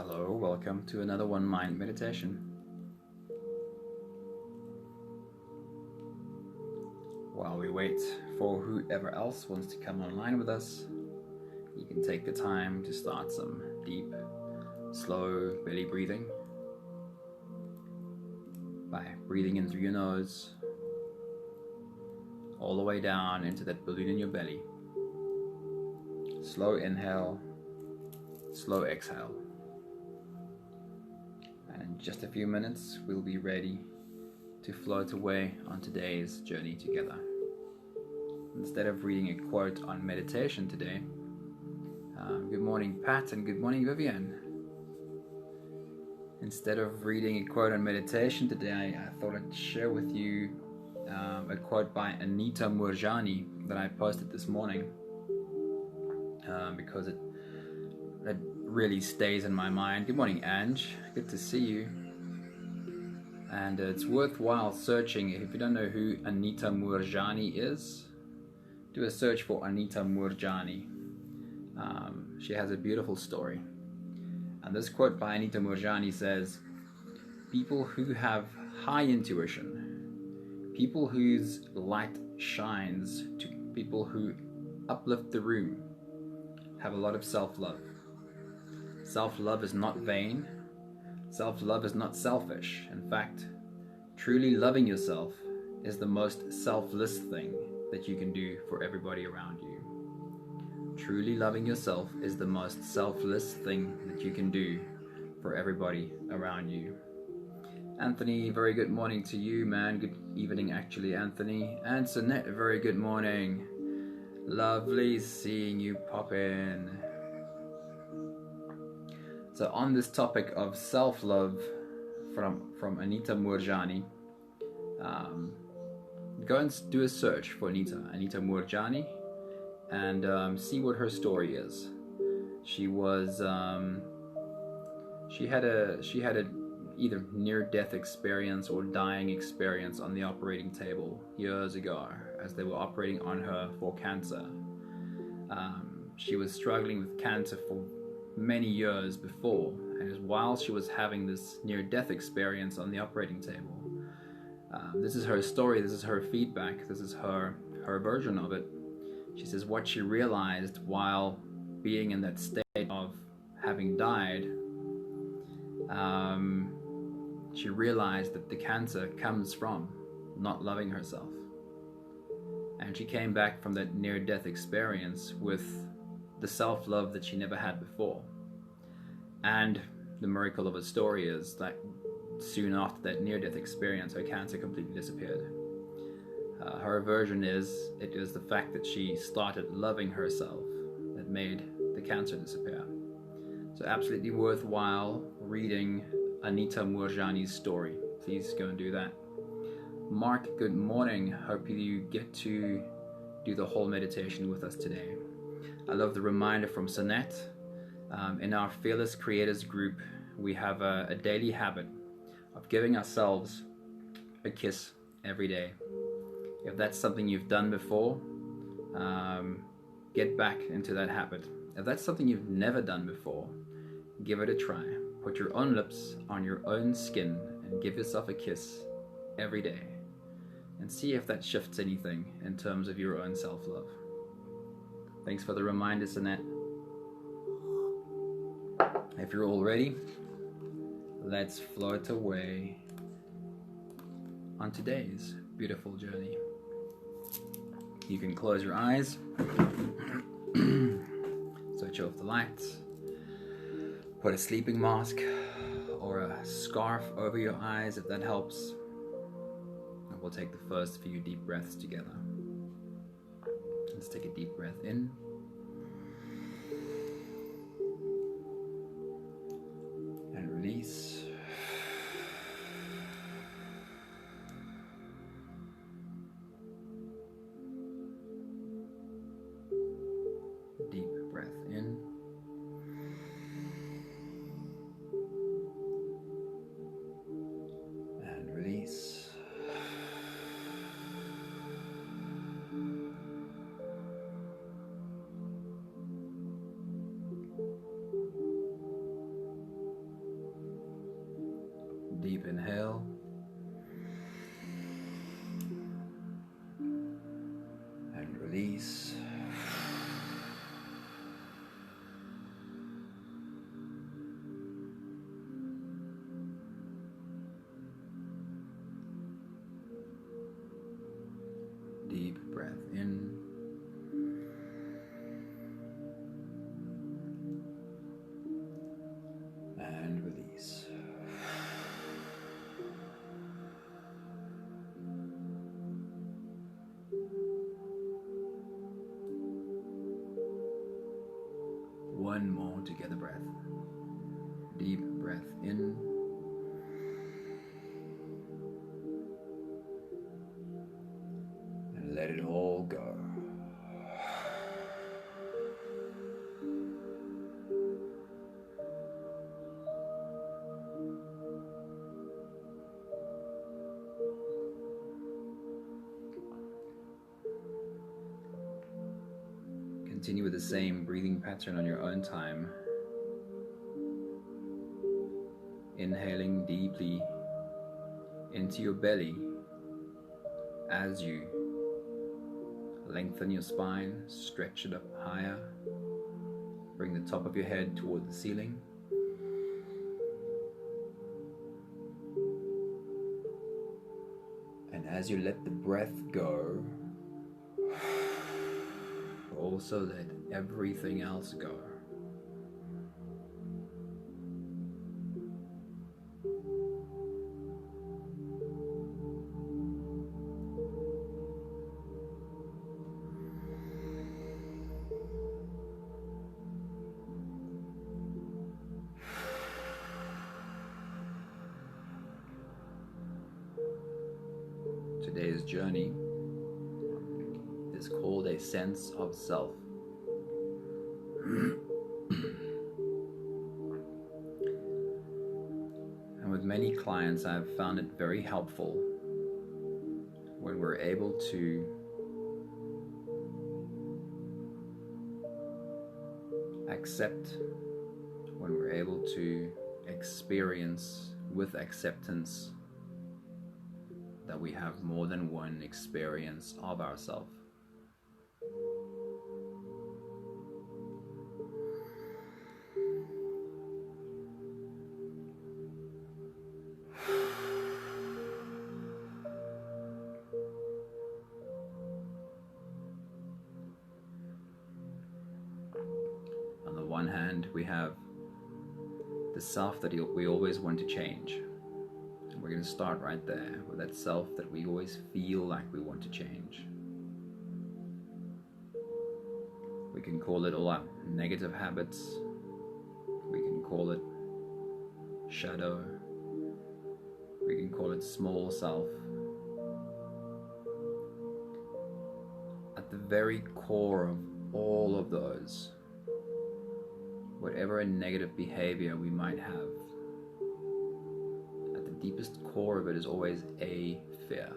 Hello, welcome to another One Mind meditation. While we wait for whoever else wants to come online with us, you can take the time to start some deep, slow belly breathing by breathing in through your nose, all the way down into that balloon in your belly. Slow inhale, slow exhale. And in just a few minutes, we'll be ready to float away on today's journey together. Instead of reading a quote on meditation today, good morning Pat and good morning Vivian. Instead of reading a quote on meditation today, I thought I'd share with you a quote by Anita Moorjani that I posted this morning because it really stays in my mind. Good morning Ange, good to see you. And it's worthwhile searching. If you don't know who Anita Moorjani is, do a search for Anita Moorjani. She has a beautiful story. And this quote by Anita Moorjani says, "People who have high intuition, people whose light shines to people who uplift the room, have a lot of self-love. Self-love is not vain. Self-love is not selfish. In fact, truly loving yourself is the most selfless thing that you can do for everybody around you. Truly loving yourself is the most selfless thing that you can do for everybody around you." Anthony, very good morning to you, man. Good evening, actually, Anthony. And Sonette, very good morning. Lovely seeing you pop in. So on this topic of self-love from Anita Moorjani, go and do a search for Anita Moorjani, and see what her story is. She was she had a either near-death experience or dying experience on the operating table years ago as they were operating on her for cancer. She was struggling with cancer for many years before, and while she was having this near-death experience on the operating table, this is her story, this is her feedback, this is her version of it. She says what she realized while being in that state of having died, she realized that the cancer comes from not loving herself. And she came back from that near-death experience with the self-love that she never had before. And the miracle of her story is that soon after that near-death experience, her cancer completely disappeared. Her version is, it is the fact that she started loving herself that made the cancer disappear. So absolutely worthwhile reading Anita Moorjani's story. Please go and do that. Mark, good morning. Hope you get to do the whole meditation with us today. I love the reminder from Sonette. In our Fearless Creators group, we have a daily habit of giving ourselves a kiss every day. If that's something you've done before, get back into that habit. If that's something you've never done before, give it a try. Put your own lips on your own skin and give yourself a kiss every day. And see if that shifts anything in terms of your own self-love. Thanks for the reminder, Sonette. If you're all ready, let's float away on today's beautiful journey. You can close your eyes, switch off the lights, put a sleeping mask or a scarf over your eyes if that helps. And we'll take the first few deep breaths together. Let's take a deep breath in. And release. Deep breath in. And release. Deep inhale. And release. Deep breath in. And release. One more together breath. Deep breath in. And let it all go. Continue with the same breathing pattern on your own time. Inhaling deeply into your belly as you lengthen your spine, stretch it up higher, bring the top of your head toward the ceiling. And as you let the breath go, also let everything else go. Today's journey is called a sense of self. And with many clients, I've found it very helpful when we're able to accept, when we're able to experience with acceptance that we have more than one experience of ourselves. On the one hand, we have the self that we always want to change. And we're going to start right there with that self that we always feel like we want to change. We can call it all our negative habits. We can call it shadow. We can call it small self. At the very core of all of those, whatever a negative behavior we might have, at the deepest core of it is always a fear.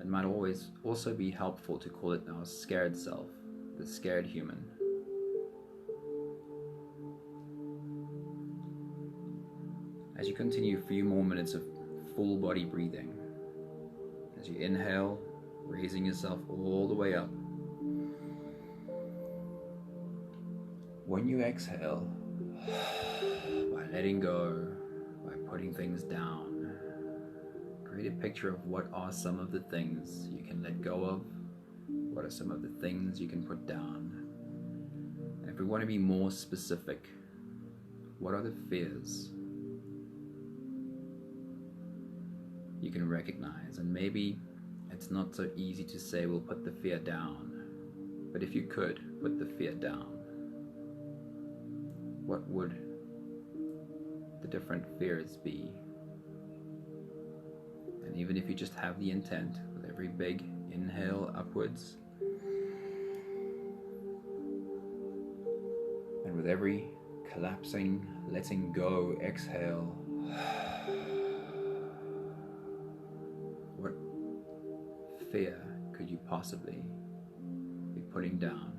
It might always also be helpful to call it our scared self, the scared human. As you continue a few more minutes of full body breathing, as you inhale, raising yourself all the way up. When you exhale, by letting go, by putting things down, create a picture of what are some of the things you can let go of, what are some of the things you can put down. And if we want to be more specific, what are the fears you can recognize? And maybe it's not so easy to say we'll put the fear down, but if you could put the fear down, what would the different fears be? And even if you just have the intent, with every big inhale upwards, and with every collapsing, letting go exhale, what fear could you possibly be putting down?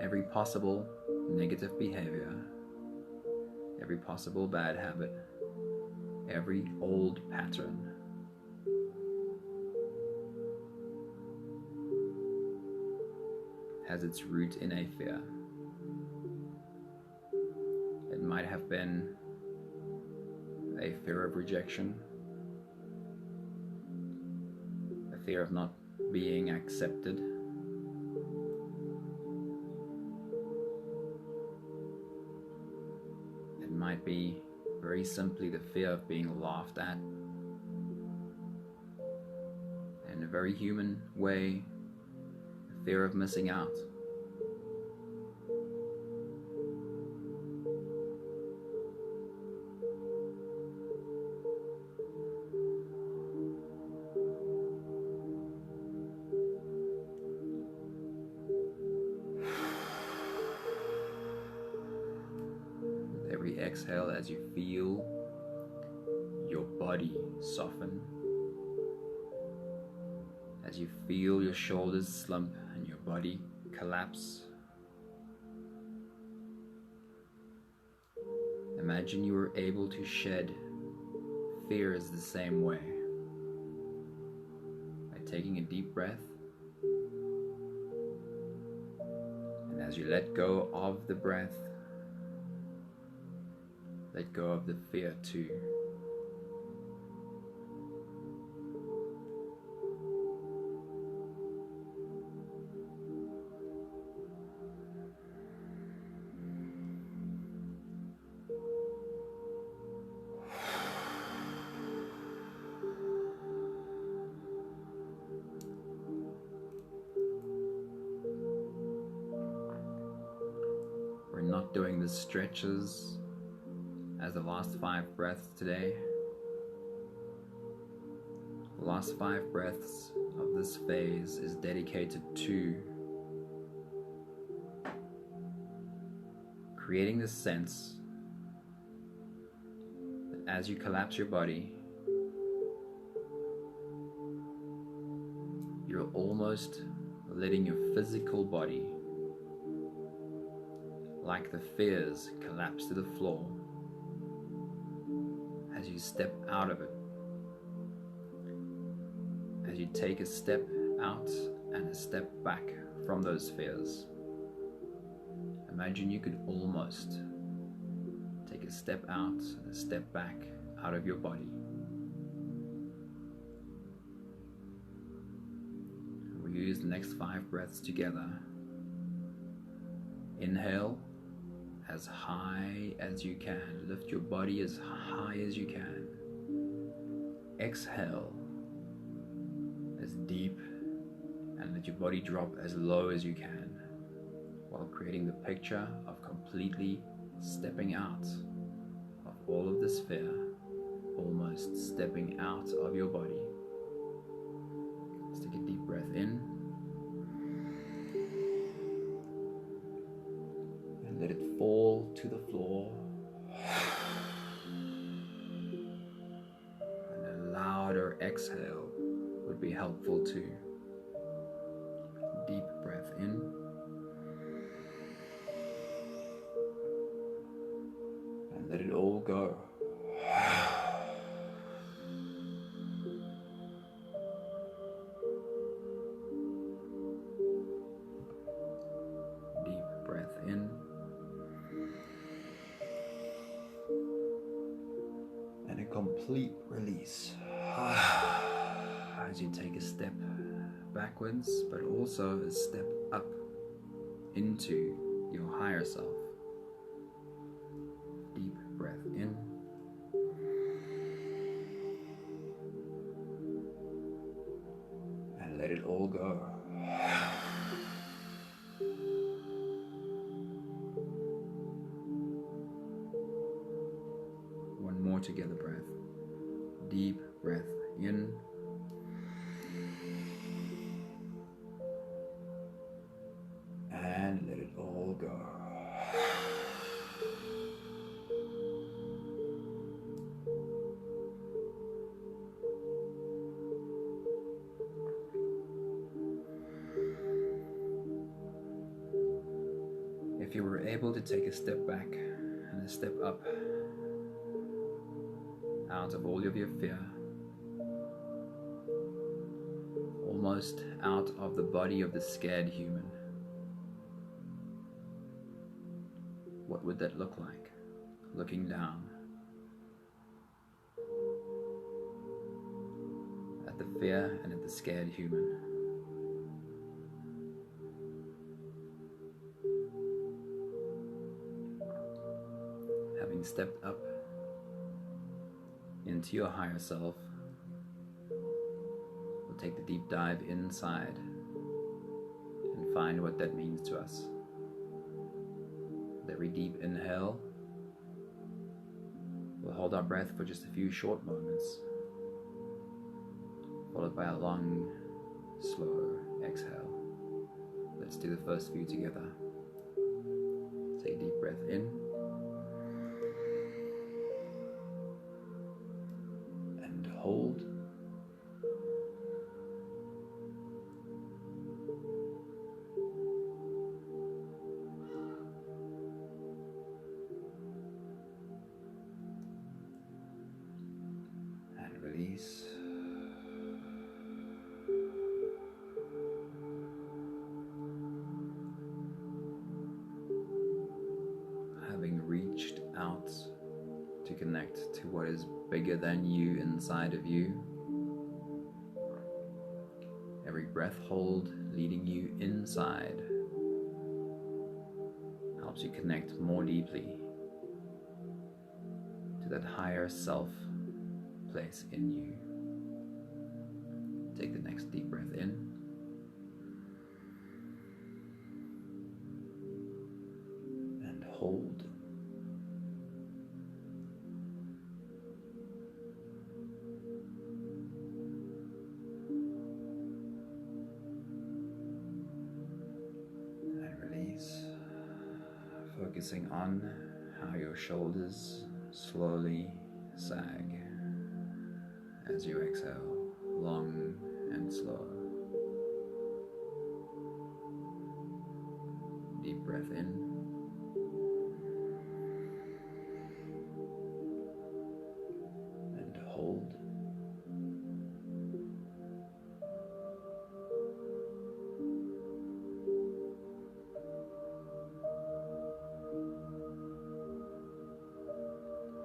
every possible negative behavior, every possible bad habit, every old pattern. Has its root in a fear. It might have been a fear of rejection, a fear of not being accepted, it might be very simply the fear of being laughed at. In a very human way, the fear of missing out. With every exhale, as you feel your body soften, as you feel your shoulders slump and your body collapse, imagine you were able to shed fears the same way by taking a deep breath, and as you let go of the breath, let go of the fear too. We're not doing the stretches as the last 5 breaths today. The last 5 breaths of this phase is dedicated to creating this sense that as you collapse your body, you're almost letting your physical body, like the fears, collapse to the floor as you step out of it. As you take a step out and a step back from those fears, imagine you could almost take a step out and a step back out of your body. We'll use the next 5 breaths together. Inhale as high as you can. Lift your body as high as you can. Exhale as deep and let your body drop as low as you can, while creating the picture of completely stepping out of all of this fear, almost stepping out of your body. Let's take a deep breath in and let it fall to the floor. And a louder exhale would be helpful too. Deep breath in and let it all go. Deep breath in and a complete release as you take a step backwards, but also a step up into your higher self. Deep breath in and let it all go. One more together breath. Deep breath in and let it all go. you were able to take a step back and a step up out of all of your fear, almost out of the body of the scared human. What would that look like? Looking down at the fear and at the scared human. Having stepped up into your higher self, we'll take the deep dive inside and find what that means to us. With every deep inhale, we'll hold our breath for just a few short moments, followed by a long, slow exhale. Let's do the first few together. Take a deep breath in, and hold. And release. Having reached out to connect to what is bigger than you inside of you, every breath hold leading you inside helps you connect more deeply to that higher self place in you. Take the next deep breath in, and hold. And release, focusing on how your shoulders slowly sag as you exhale, long and slow. Deep breath in, and hold.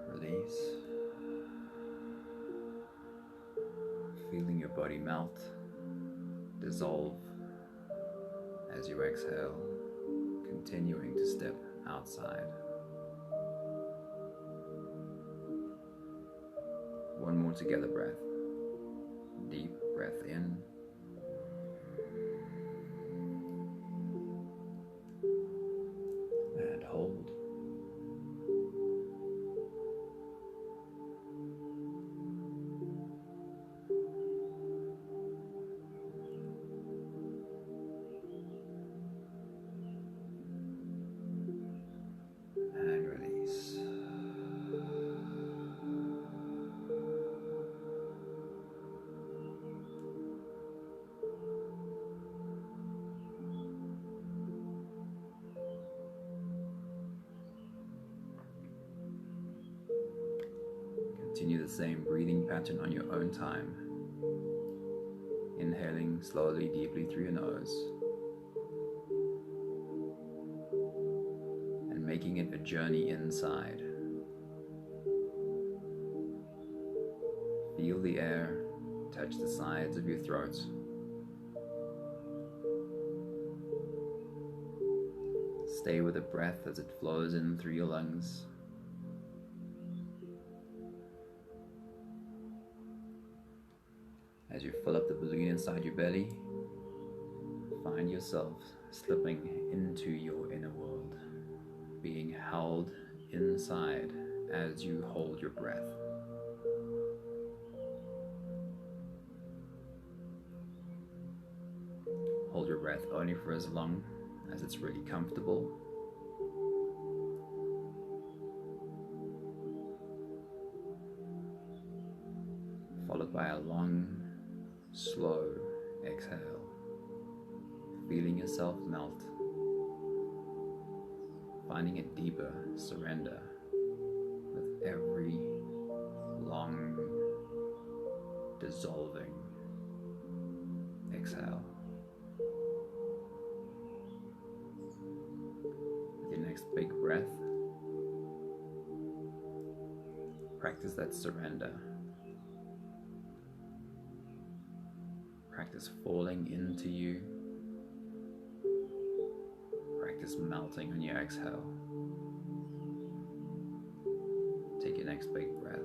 Release. Feeling your body melt, dissolve as you exhale, continuing to step outside. One more together breath. Deep breath in, and hold. And release. Continue the same breathing pattern on your own time. Inhaling slowly, deeply through your nose, and making it a journey inside. Feel the air touch the sides of your throat. Stay with the breath as it flows in through your lungs. As you fill up the balloon inside your belly, find yourself slipping into your inner world, being held inside as you hold your breath. Hold your breath only for as long as it's really comfortable. Followed by a long, slow exhale, feeling yourself melt finding a deeper surrender with every long dissolving exhale. With your next big breath, practice that surrender. Practice falling into you. Practice melting on your exhale. Take your next big breath.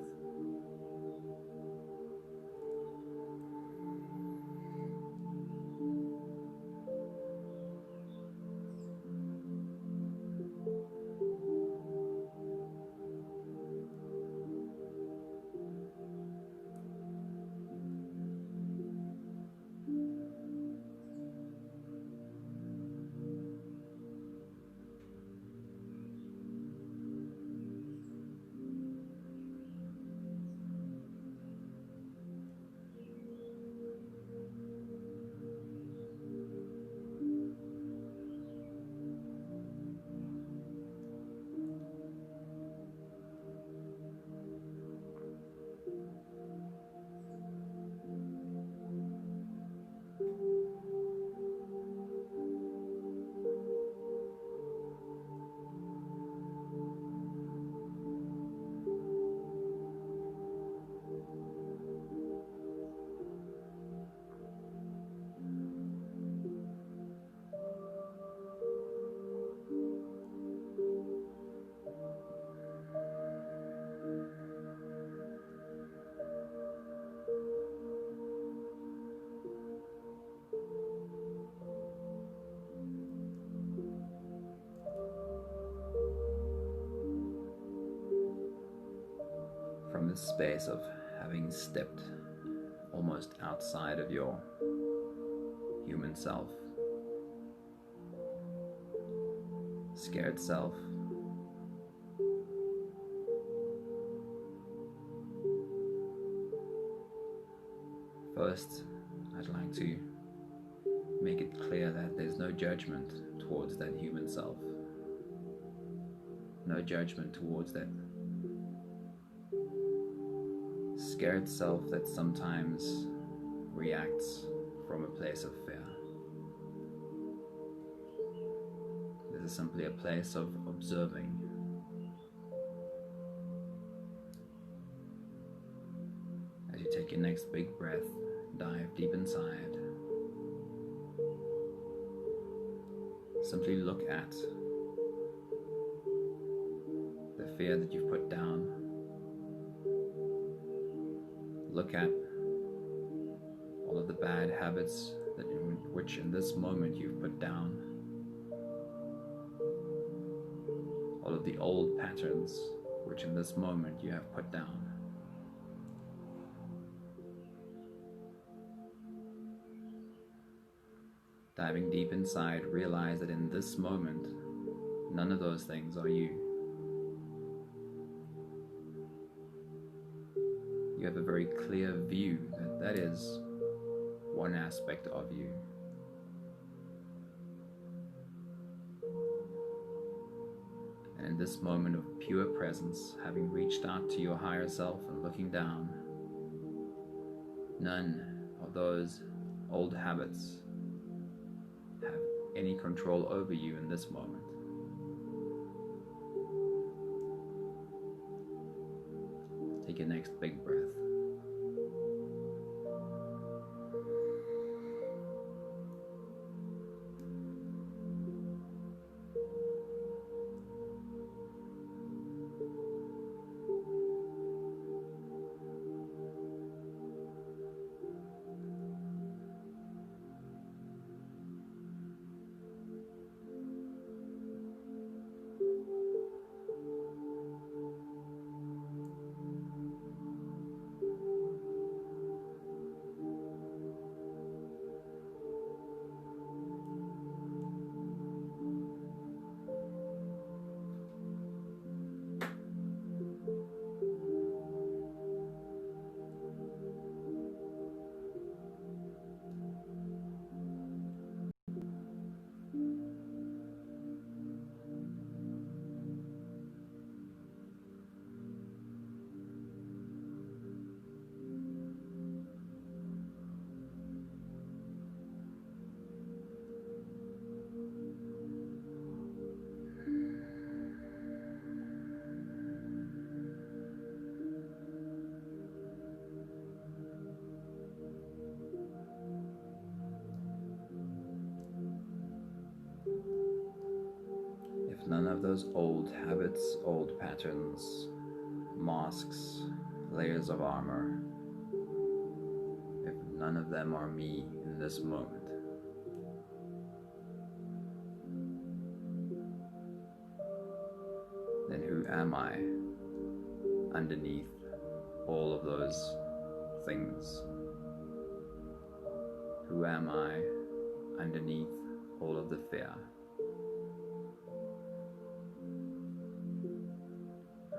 From this space of having stepped almost outside of your human self, scared self, first I'd like to make it clear that there's no judgment towards that human self, no judgment towards that scared self that sometimes reacts from a place of fear. This is simply a place of observing. As you take your next big breath, dive deep inside. Simply look at the fear that you've put down. Look at all of the bad habits which in this moment you've put down. All of the old patterns which in this moment you have put down. Diving deep inside, realize that in this moment, none of those things are you. You have a very clear view that that is one aspect of you. And in this moment of pure presence, having reached out to your higher self and looking down, none of those old habits have any control over you in this moment. Take your next big breath. of those old habits, old patterns, masks, layers of armor, if none of them are me in this moment, then who am I underneath all of those things? Who am I underneath all of the fear?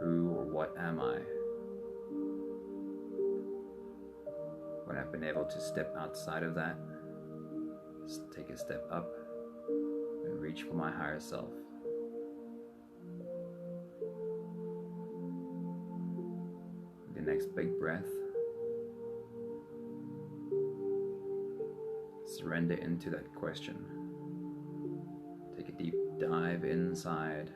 Who or what am I when I've been able to step outside of that, take a step up and reach for my higher self? The next big breath, surrender into that question. Take a deep dive inside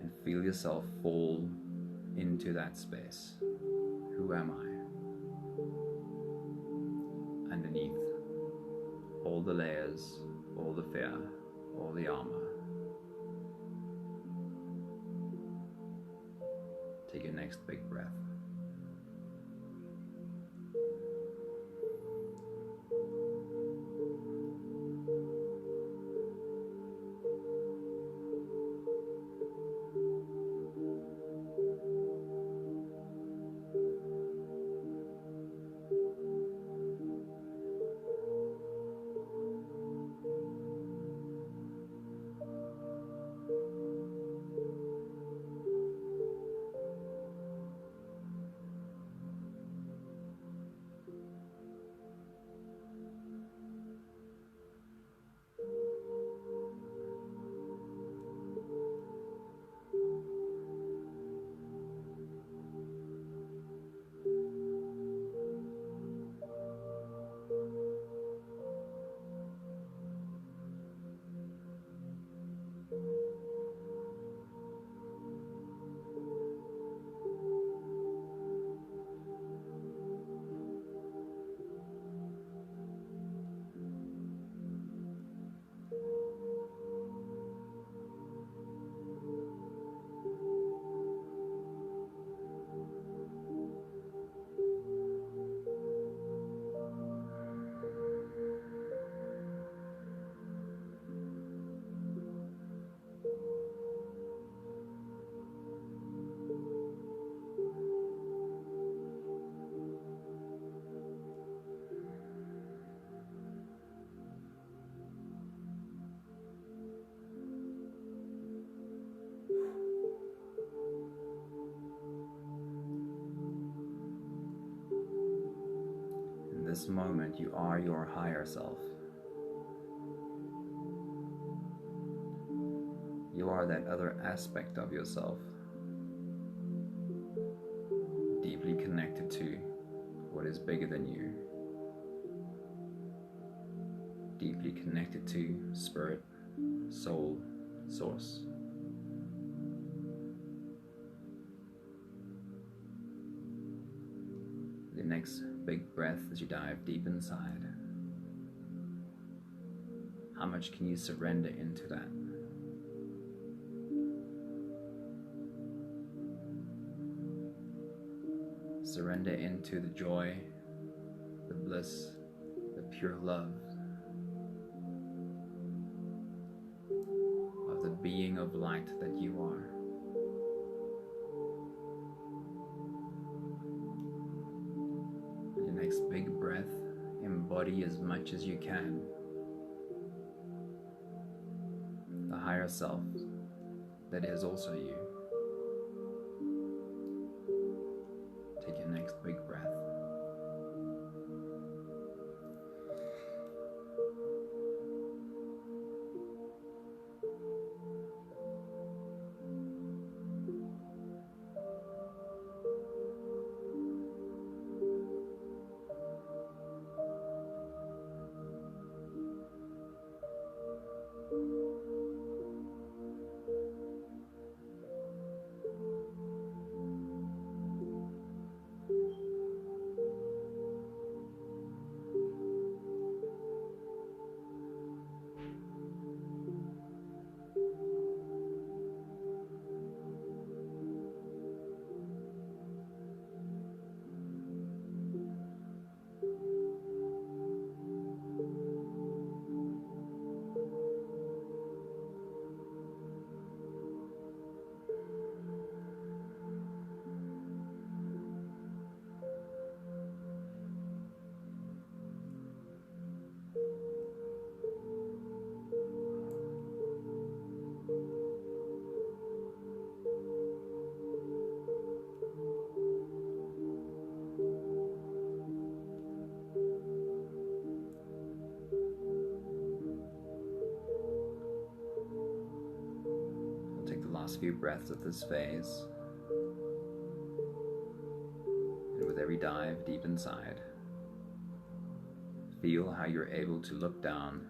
and feel yourself fall into that space. Who am I underneath all the layers, all the fear, all the armor? Take your next big breath. This moment, you are your higher self. You are that other aspect of yourself, deeply connected to what is bigger than you, deeply connected to spirit, soul, source. The next big breath as you dive deep inside. How much can you surrender into that? Surrender into the joy, the bliss, the pure love of the being of light that you are. Your next big breath, embody as much as you can the higher self that is also you. Take your next big breath. last few breaths of this phase. And with every dive deep inside, feel how you're able to look down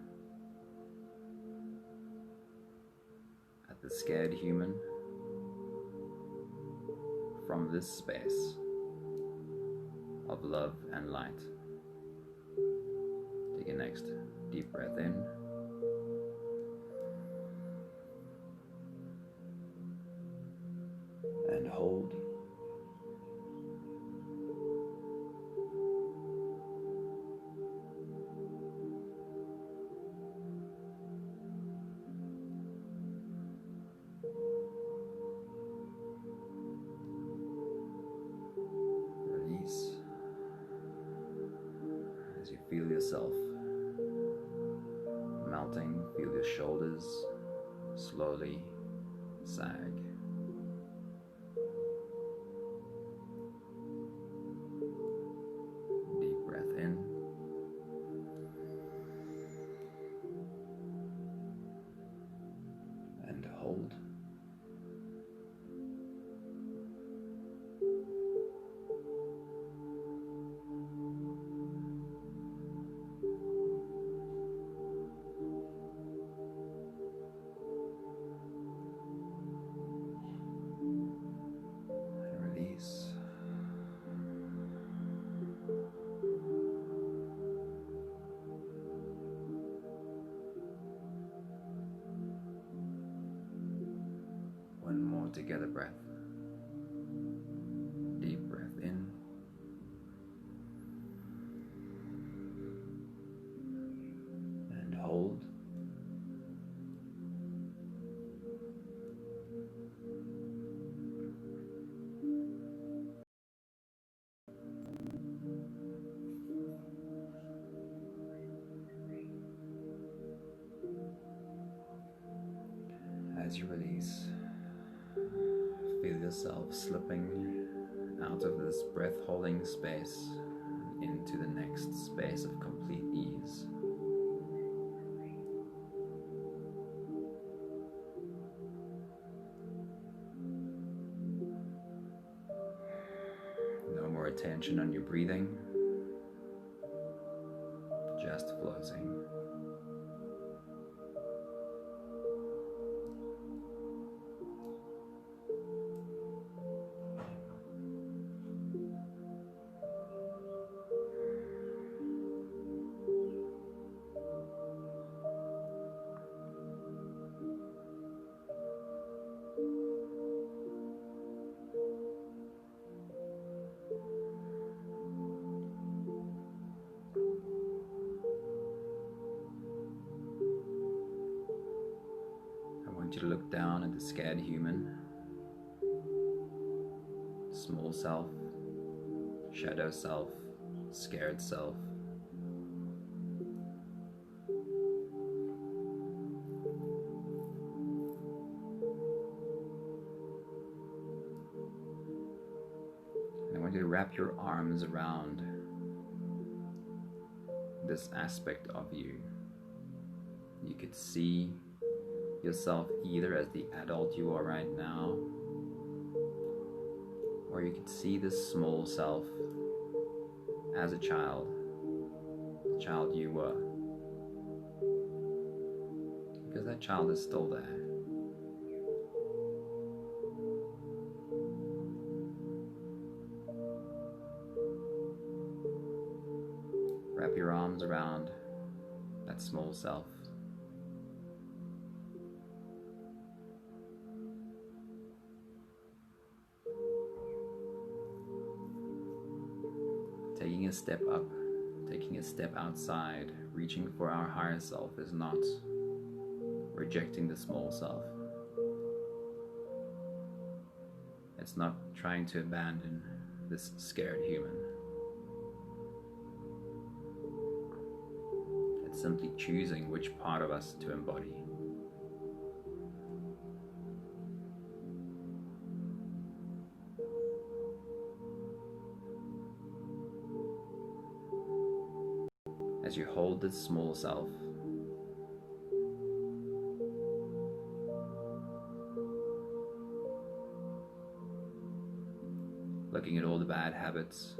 at the scared human from this space of love and light. Take your next deep breath in. And hold. Release as you feel yourself melting. Feel your shoulders slowly sag. Deep breath in. And hold. Release. One more together breath. Deep breath in. And hold. As you release, feel yourself slipping out of this breath-holding space into the next space of complete ease. No more attention on your breathing, just floating. I want you to look down at the scared human, small self, shadow self, scared self. And I want you to wrap your arms around this aspect of you. You could see yourself either as the adult you are right now, or you could see this small self as a child, the child you were, because that child is still there. Wrap your arms around that small self. Taking a step up, taking a step outside, reaching for our higher self is not rejecting the small self. It's not trying to abandon this scared human. It's simply choosing which part of us to embody. As you hold this small self, looking at all the bad habits,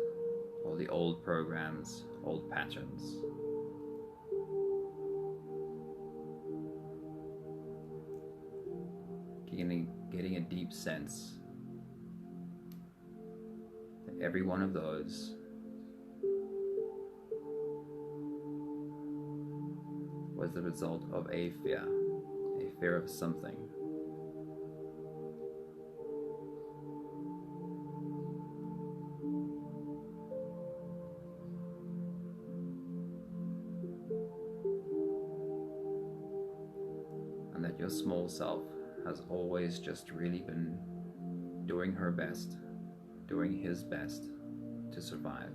all the old programs, old patterns. Getting a deep sense that every one of those was the result of a fear of something. And that your small self has always just really been doing her best, doing his best to survive.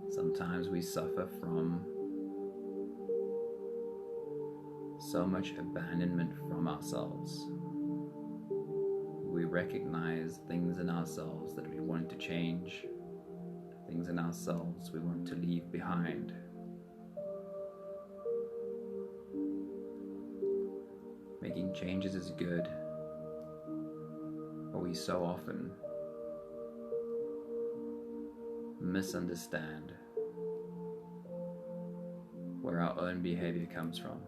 Sometimes we suffer from so much abandonment from ourselves. We recognize things in ourselves that we want to change, things in ourselves we want to leave behind. Making changes is good, but we so often misunderstand where our own behavior comes from.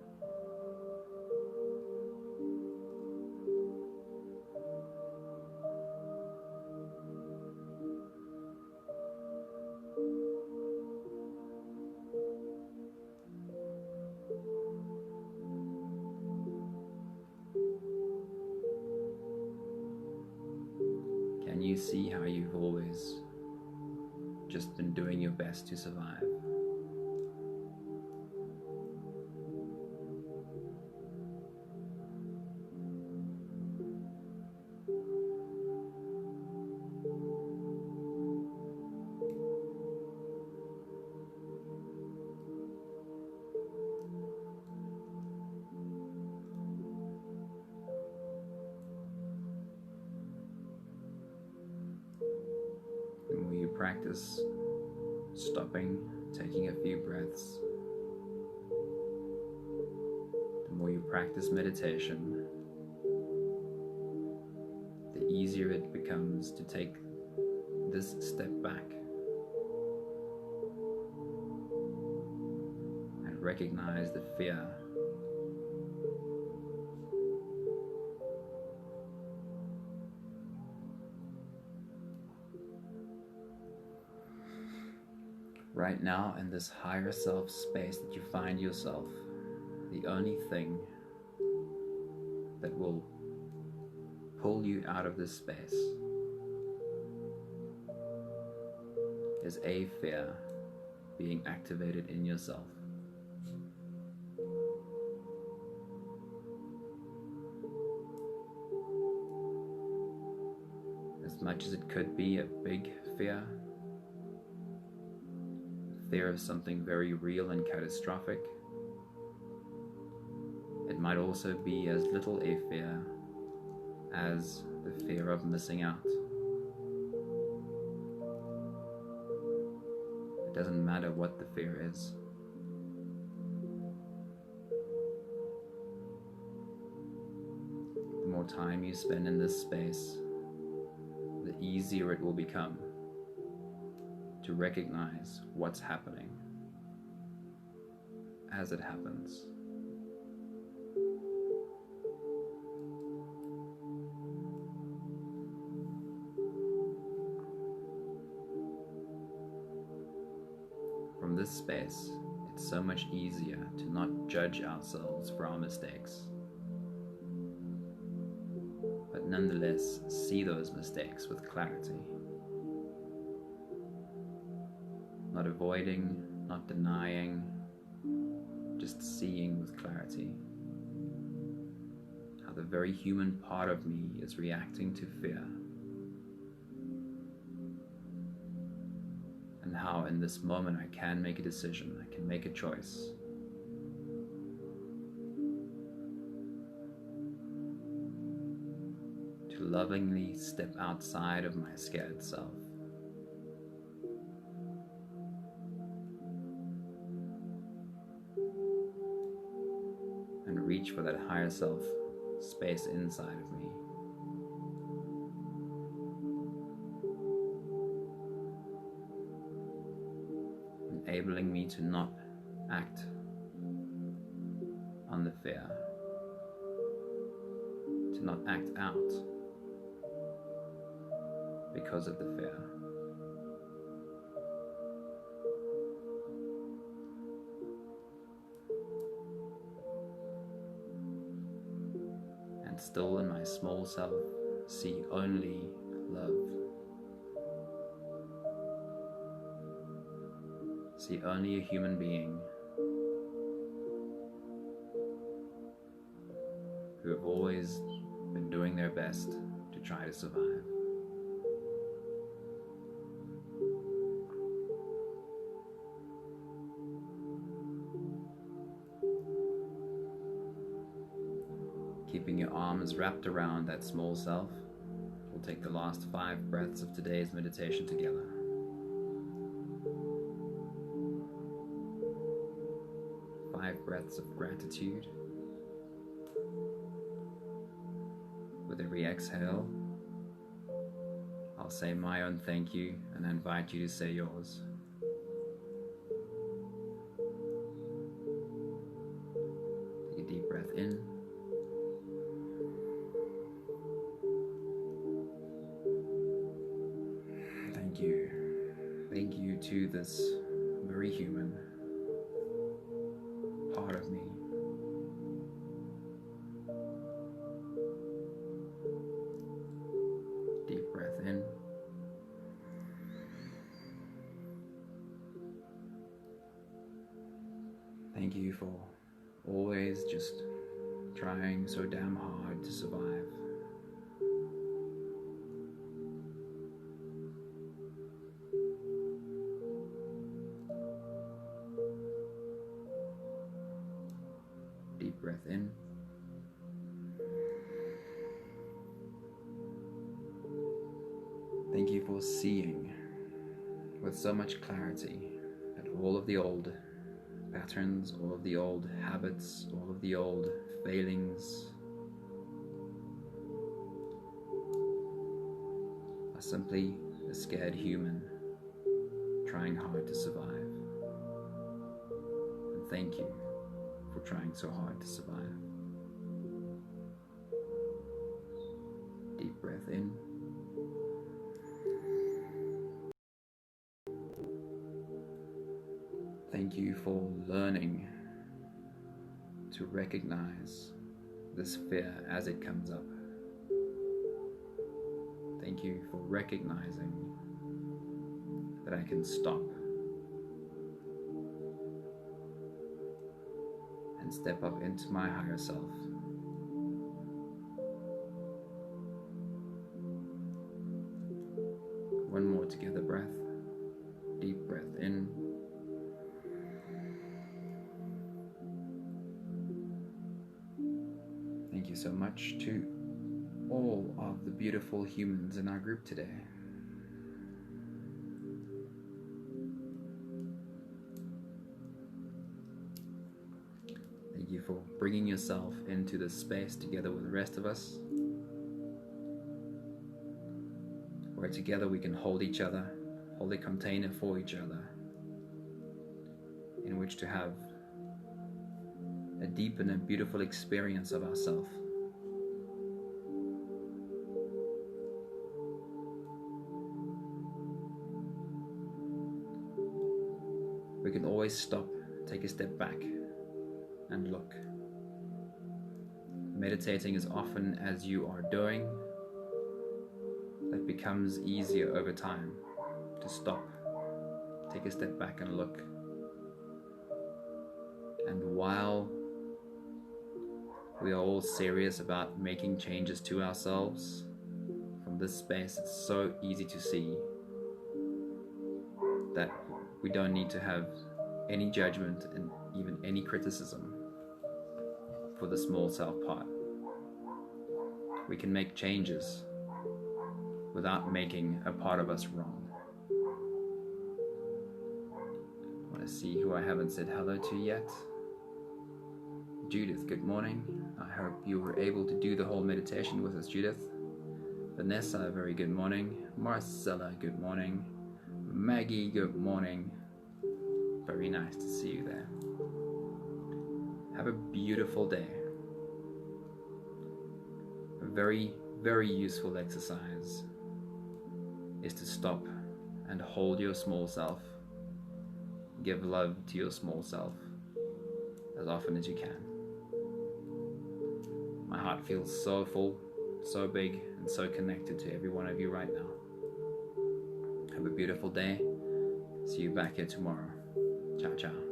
Can you see how you've always just been doing your best to survive? The more you practice stopping, taking a few breaths, the more you practice meditation, the easier it becomes to take this step back and recognize the fear right now in this higher self space that you find yourself. The only thing that will pull you out of this space is a fear being activated in yourself. As much as it could be a big fear, fear of something very real and catastrophic, it might also be as little a fear as the fear of missing out. It doesn't matter what the fear is. The more time you spend in this space, the easier it will become to recognize what's happening as it happens. From this space, it's so much easier to not judge ourselves for our mistakes, but nonetheless see those mistakes with clarity. Not avoiding, not denying, just seeing with clarity how the very human part of me is reacting to fear, and how in this moment I can make a decision, I can make a choice. To lovingly step outside of my scared self. And reach for that higher self space inside of me. Enabling me to not act on the fear, to not act out because of the fear. And still in my small self, see only love. See only a human being who have always been doing their best to try to survive. Keeping your arms wrapped around that small self, we'll take the last 5 breaths of today's meditation together. Breaths of gratitude. With every exhale, I'll say my own thank you and I invite you to say yours. Take a deep breath in. Thank you. Thank you to this very human part of me. Deep breath in. Thank you for always just trying so damn hard to survive. Deep breath in. Thank you for seeing with so much clarity that all of the old patterns, all of the old habits, all of the old failings are simply a scared human trying hard to survive. And thank you for trying so hard to survive. Deep breath in. Thank you for learning to recognize this fear as it comes up. Thank you for recognizing that I can stop and step up into my higher self. One more together breath. Deep breath in. Thank you so much to all of the beautiful humans in our group today. Thank you for bringing yourself into this space together with the rest of us, where together we can hold each other, hold a container for each other, in which to have a deep and a beautiful experience of ourselves. We can always stop, take a step back, and look. Meditating as often as you are doing, that becomes easier over time to stop, take a step back and look. And while we are all serious about making changes to ourselves, from this space it's so easy to see that we don't need to have any judgment and even any criticism for the small self part. We can make changes without making a part of us wrong. I want to see who I haven't said hello to yet. Judith, good morning. I hope you were able to do the whole meditation with us, Judith. Vanessa, a very good morning. Marcella, good morning. Maggie, good morning. Very nice to see you there. Have a beautiful day. A very, very useful exercise is to stop and hold your small self. Give love to your small self as often as you can. My heart feels so full, so big, and so connected to every one of you right now. Have a beautiful day. See you back here tomorrow. Ciao, ciao.